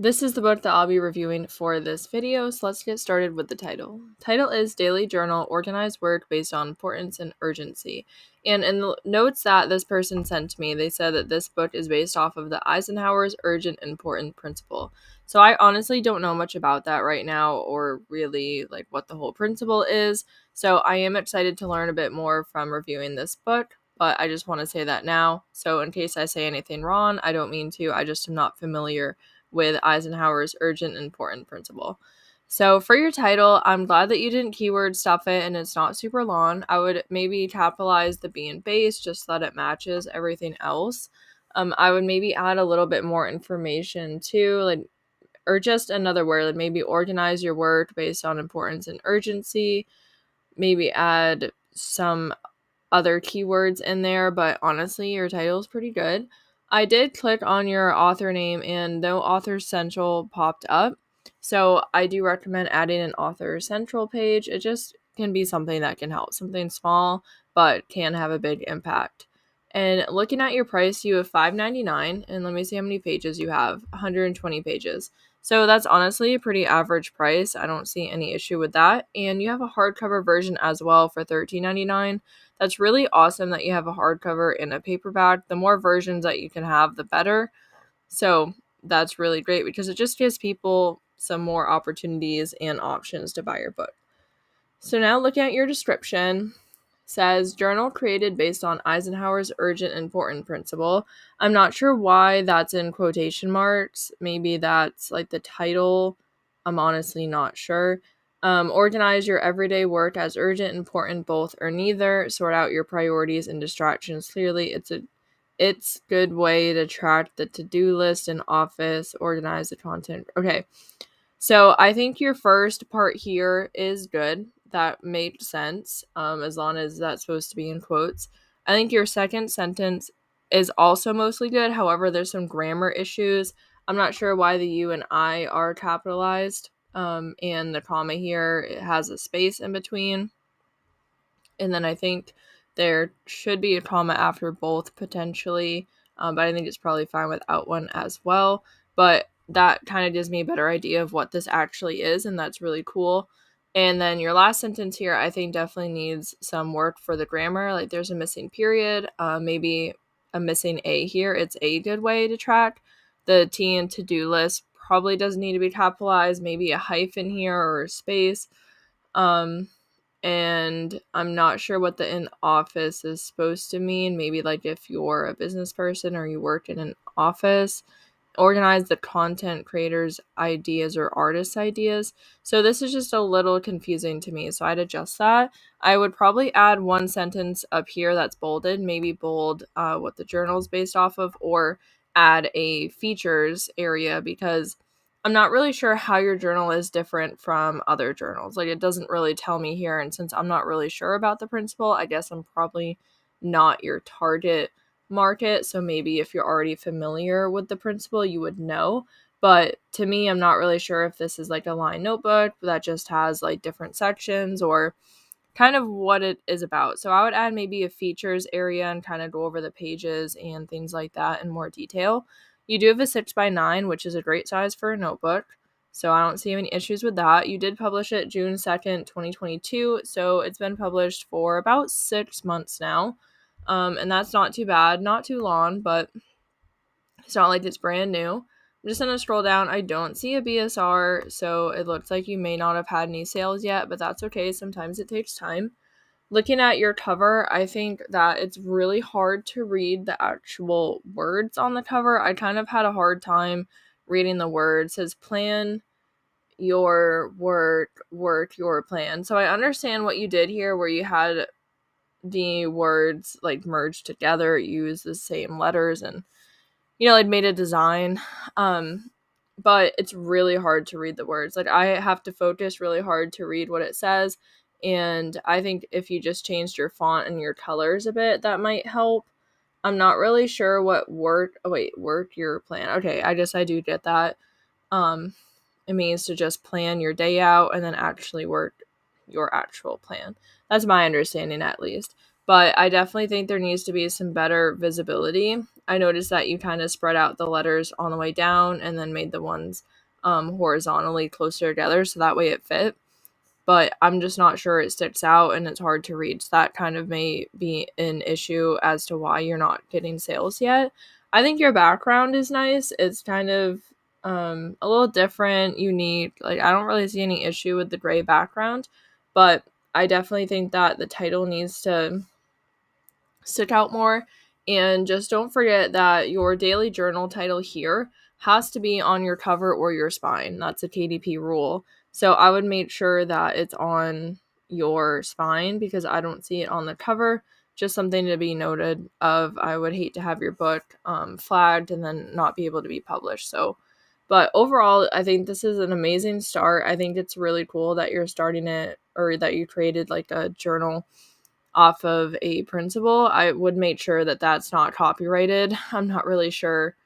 This is the book that I'll be reviewing for this video, so let's get started with the title. Title is Daily Journal, Organized Work Based on Importance and Urgency. And in the notes that this person sent to me, they said that this book is based off of the Eisenhower's Urgent Important Principle. So I honestly don't know much about that right now, or really like what the whole principle is. So I am excited to learn a bit more from reviewing this book, but I just want to say that now. So in case I say anything wrong, I don't mean to, I just am not familiar with Eisenhower's Urgent Important Principle. So for your title, I'm glad that you didn't keyword stuff it and it's not super long. I would maybe capitalize the B and base just so that it matches everything else. I would maybe add a little bit more information too, like, or just another word, like maybe organize your work based on importance and urgency. Maybe add some other keywords in there, but honestly, your title is pretty good. I did click on your author name and no author central popped up. So I do recommend adding an author central page. It just can be something that can help, something small, but can have a big impact. And looking at your price, you have $5.99, and let me see how many pages you have. 120 pages. So that's honestly a pretty average price. I don't see any issue with that. And you have a hardcover version as well for $13.99. That's really awesome that you have a hardcover and a paperback. The more versions that you can have, the better. So that's really great because it just gives people some more opportunities and options to buy your book. So now looking at your description, says journal created based on Eisenhower's Urgent Important Principle. I'm not sure why that's in quotation marks. Maybe that's like the title. I'm honestly not sure. Organize your everyday work as urgent, important, both or neither. Sort out your priorities and distractions clearly. It's good way to track the to-do list in Office. Organize the content. Okay, so I think your first part here is good. That makes sense, as long as that's supposed to be in quotes. I think your second sentence is also mostly good. However, there's some grammar issues. I'm not sure why the U and I are capitalized. And the comma here, it has a space in between. And then I think there should be a comma after both potentially, but I think it's probably fine without one as well. But that kind of gives me a better idea of what this actually is, and that's really cool. And then your last sentence here, I think definitely needs some work for the grammar. Like there's a missing period, maybe a missing A here. It's a good way to track. The T in to-do list probably doesn't need to be capitalized. Maybe a hyphen here or a space. And I'm not sure what the in office is supposed to mean. Maybe like if you're a business person or you work in an office, organize the content creators' ideas or artists' ideas. So this is just a little confusing to me. So I'd adjust that. I would probably add one sentence up here that's bolded, maybe bold what the journal is based off of, or add a features area because I'm not really sure how your journal is different from other journals. Like, it doesn't really tell me here. And since I'm not really sure about the principle, I guess I'm probably not your target market. So maybe if you're already familiar with the principle, you would know. But to me, I'm not really sure if this is like a line notebook that just has like different sections or kind of what it is about. So I would add maybe a features area and kind of go over the pages and things like that in more detail. You do have a 6x9, which is a great size for a notebook. So I don't see any issues with that. You did publish it June 2nd, 2022. So it's been published for about 6 months now. And that's not too bad, not too long, but it's not like it's brand new. I'm just going to scroll down. I don't see a BSR, so it looks like you may not have had any sales yet, but that's okay. Sometimes it takes time. Looking at your cover, I think that it's really hard to read the actual words on the cover. I kind of had a hard time reading the words. It says plan your work your plan. So I understand what you did here where you had the words like merged together, use the same letters and like made a design. But it's really hard to read the words. Like I have to focus really hard to read what it says. And I think if you just changed your font and your colors a bit, that might help. I'm not really sure what work your plan. Okay, I guess I do get that. It means to just plan your day out and then actually work your actual plan. That's my understanding at least. but I definitely think there needs to be some better visibility. I noticed that you kind of spread out the letters on the way down and then made the ones horizontally closer together so that way it fit. But I'm just not sure it sticks out and it's hard to read. So that kind of may be an issue as to why you're not getting sales yet. I think your background is nice. It's kind of a little different, unique. Like, I don't really see any issue with the gray background, but I definitely think that the title needs to stick out more. And just don't forget that your daily journal title here has to be on your cover or your spine. That's a KDP rule. So I would make sure that it's on your spine because I don't see it on the cover. Just something to be noted of. I would hate to have your book flagged and then not be able to be published. So, but overall, I think this is an amazing start. I think it's really cool that you're starting it, or that you created like a journal off of a principle. I would make sure that that's not copyrighted. I'm not really sure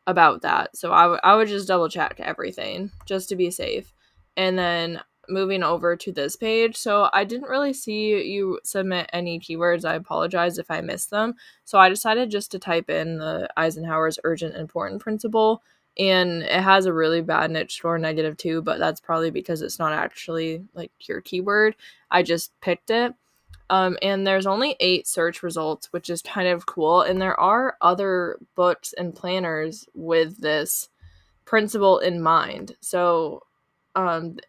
about that. So I would just double check everything just to be safe. And then moving over to this page. So I didn't really see you submit any keywords. I apologize if I missed them. So I decided just to type in the Eisenhower's urgent important principle. And it has a really bad niche score, -2, but that's probably because it's not actually like your keyword. I just picked it. And there's only 8 search results, which is kind of cool. And there are other books and planners with this principle in mind. So, and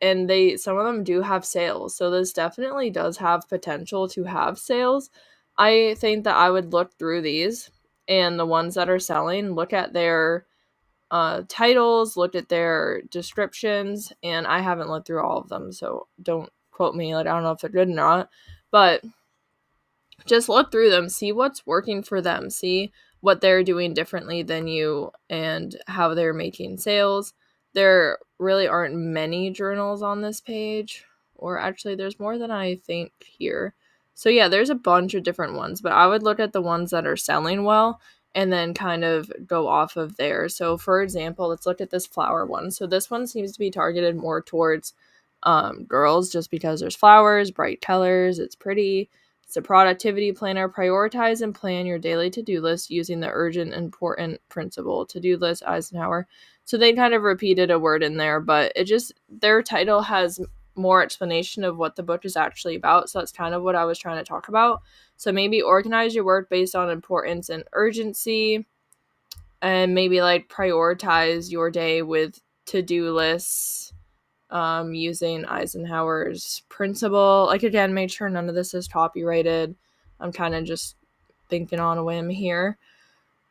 some of them do have sales. So this definitely does have potential to have sales. I think that I would look through these and the ones that are selling, look at their titles, look at their descriptions, and I haven't looked through all of them. So don't quote me. Like, I don't know if they're good or not, but just look through them, see what's working for them, see what they're doing differently than you and how they're making sales. There really aren't many journals on this page, or actually there's more than I think here. So yeah, there's a bunch of different ones, but I would look at the ones that are selling well and then kind of go off of there. So for example, let's look at this flower one. So this one seems to be targeted more towards girls just because there's flowers, bright colors, it's pretty. It's a productivity planner. Prioritize and plan your daily to-do list using the urgent important principle. To-do list Eisenhower. So they kind of repeated a word in there, but their title has more explanation of what the book is actually about. So that's kind of what I was trying to talk about. So maybe organize your work based on importance and urgency, and maybe like prioritize your day with to-do lists using Eisenhower's principle. Like, again, make sure none of this is copyrighted. I'm kind of just thinking on a whim here.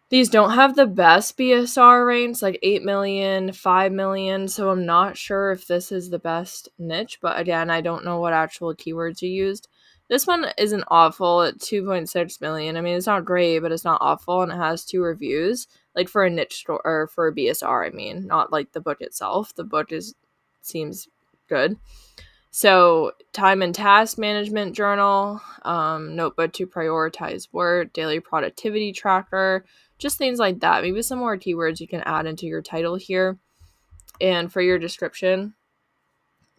These don't have the best BSR ranks, like 8 million, 5 million, so I'm not sure if this is the best niche, but again, I don't know what actual keywords you used. This one isn't awful at 2.6 million. I mean, it's not great, but it's not awful, and it has 2 reviews. Like, for a niche store, or for a BSR, I mean, not like the book itself. The book seems good. So, time and task management journal, notebook to prioritize work, daily productivity tracker, just things like that. Maybe some more keywords you can add into your title here. And for your description,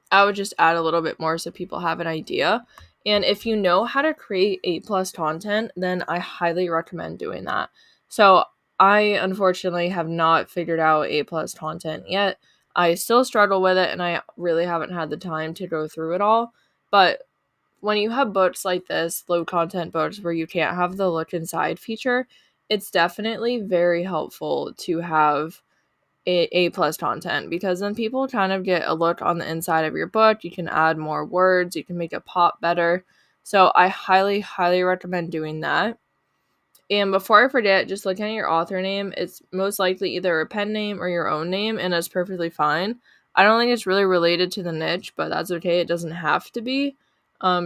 I would just add a little bit more so people have an idea. And if you know how to create A+ content, then I highly recommend doing that. So I unfortunately have not figured out A+ content yet. I still struggle with it, and I really haven't had the time to go through it all. But when you have books like this, low content books where you can't have the look inside feature, it's definitely very helpful to have A+ content, because then people kind of get a look on the inside of your book. You can add more words, you can make it pop better. So I highly, highly recommend doing that. And before I forget, just looking at your author name, it's most likely either a pen name or your own name, and it's perfectly fine. I don't think it's really related to the niche, but that's okay. It doesn't have to be.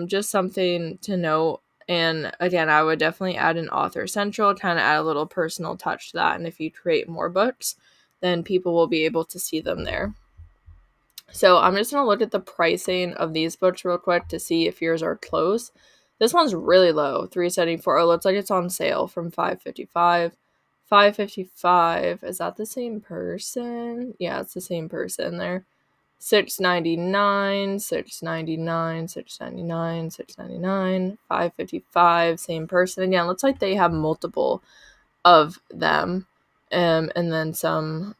Just something to note. And again, I would definitely add an author central, kind of add a little personal touch to that. And if you create more books, then people will be able to see them there. So I'm just going to look at the pricing of these books real quick to see if yours are close. This one's really low, $374. Oh, looks like it's on sale from $555. $555. Is that the same person? Yeah, it's the same person there. $6.99, $6.99, $6.99, $6.99, $5.55, same person again. Looks like they have multiple of them, and then some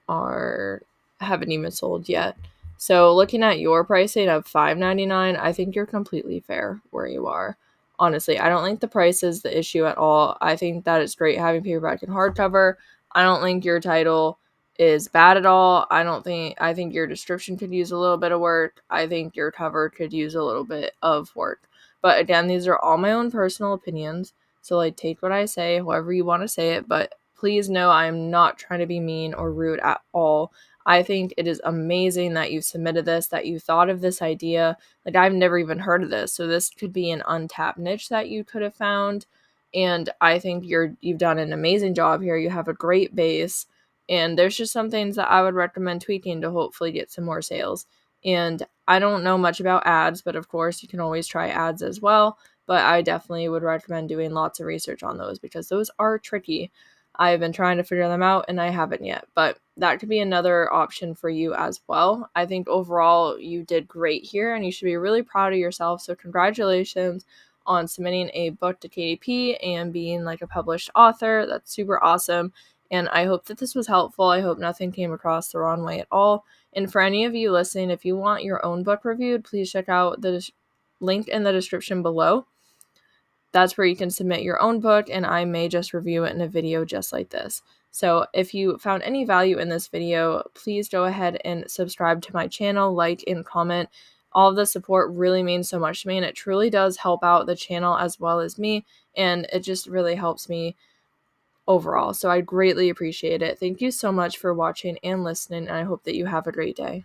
haven't even sold yet. So looking at your pricing of $5.99, I think you're completely fair where you are. Honestly, I don't think the price is the issue at all. I think that it's great having paperback and hardcover. I don't think your title is bad at all. I think your description could use a little bit of work. I think your cover could use a little bit of work. But again, these are all my own personal opinions. So, like, take what I say, however you want to say it, but please know I am not trying to be mean or rude at all. I think it is amazing that you submitted this, that you thought of this idea. Like, I've never even heard of this, so this could be an untapped niche that you could have found. And I think you've done an amazing job here. You have a great base, and there's just some things that I would recommend tweaking to hopefully get some more sales. And I don't know much about ads, but of course you can always try ads as well. But I definitely would recommend doing lots of research on those because those are tricky. I've been trying to figure them out and I haven't yet, but that could be another option for you as well. I think overall you did great here and you should be really proud of yourself. So congratulations on submitting a book to KDP and being like a published author. That's super awesome. And I hope that this was helpful. I hope nothing came across the wrong way at all. And for any of you listening, if you want your own book reviewed, please check out the link in the description below. That's where you can submit your own book, and I may just review it in a video just like this. So if you found any value in this video, please go ahead and subscribe to my channel, like and comment. All of the support really means so much to me, and it truly does help out the channel as well as me, and it just really helps me overall. So I greatly appreciate it. Thank you so much for watching and listening, and I hope that you have a great day.